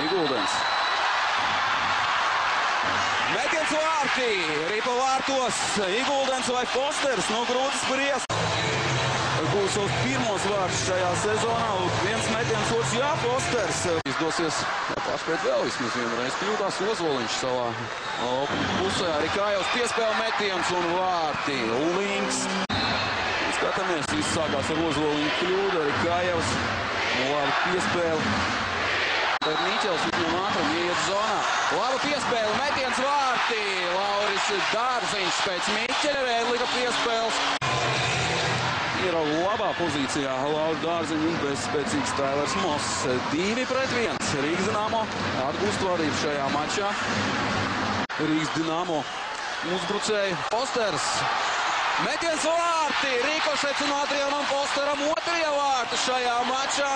Iguldens. Metiens vārtī, arī pa vārtos. Iguldens vai Fosters, no grūti spriest. Gūs savus pirmos vārtus šajā sezonā. Viens metiens, otrs jā, Fosters. Izdosies pašpēc vēl vismaz vienreiz. Kļūdās Ozoliņš savā pusē. Arī Kājevs piespēle metiens un vārtī. Links. Skatāmies, viss sākās ar Ozoliņu kļūdu. Arī Kājevs. Labi piespēle. Tad Miķels viņam ātram iet zonā. Laba piespēle, metiens vārtī. Lauris Dārziņš pēc Miķeļa Rēdlika piespēles. Ir labā pozīcijā Lauris Dārziņš un bezspēcīgs Tailers Moss. 2-1. Rīgas Dinamo atgūst vadību šajā mačā. Rīgas Dinamo uzbrucēji. Fosters. Metiens vārtī. Rikošets un Adrianam Fosteram otrie vārti šajā mačā.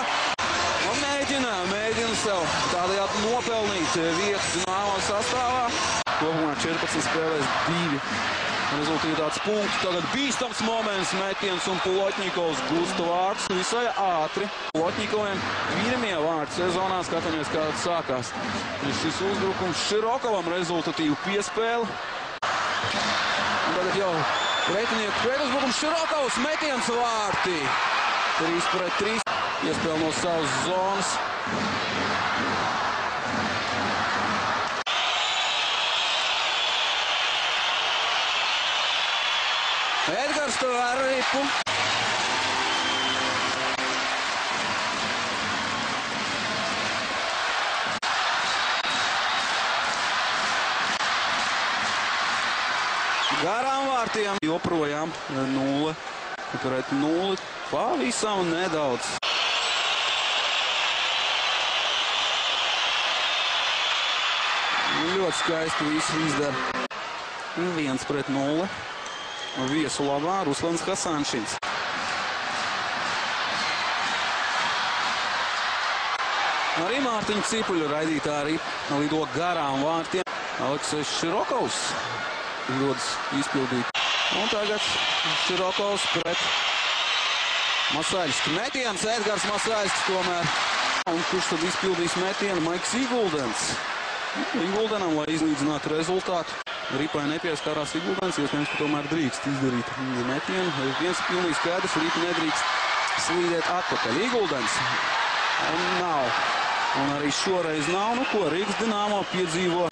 Un mēģina sev tādējādi nopelnīt vietu Dinamo sastāvā. Kopumā 14 spēlēs 2 rezultāts punkti. Tagad bīstams moments, metiens un Plotņikovs gūsta vārtus visai ātri. Plotņikoviem pirmie vārti sezonā, skatāmies, kā tas sākās. Šis uzbrukums Širokovam rezultatīvu piespēli. Un tagad jau pretinieku pretuzbrukums Širokovs, metiens vārtī. 3-3. Iespēle no savas zonas. Edgars to ar ripu. Garām vārtiem joprojām 0-0. Pavisam nedaudz. Ļoti skaisti visu izdara. 1-0. Viesu labā Ruslans Hasanšins. Arī Mārtiņa Cipuļa raidītā arī lido garām vārtiem. Aleksejs Širokovs dodas izpildīt. Un tagad Širokovs pret Masaļsku. Metiens Edgars Masaļsks tomēr. Un kurš tad izpildīs metienu? Maiks Iguldens. Iguldenam, lai izlīdzinātu rezultātu. Ripai nepieskārās Iguldens, iespējams, ka tomēr drīkst izdarīt metienu. Viens pilnīgi skaidrs, Ripa nedrīkst slīdēt atpakaļ. Iguldens nav. Un arī šoreiz nav, nu ko Rīgas Dinamo piedzīvo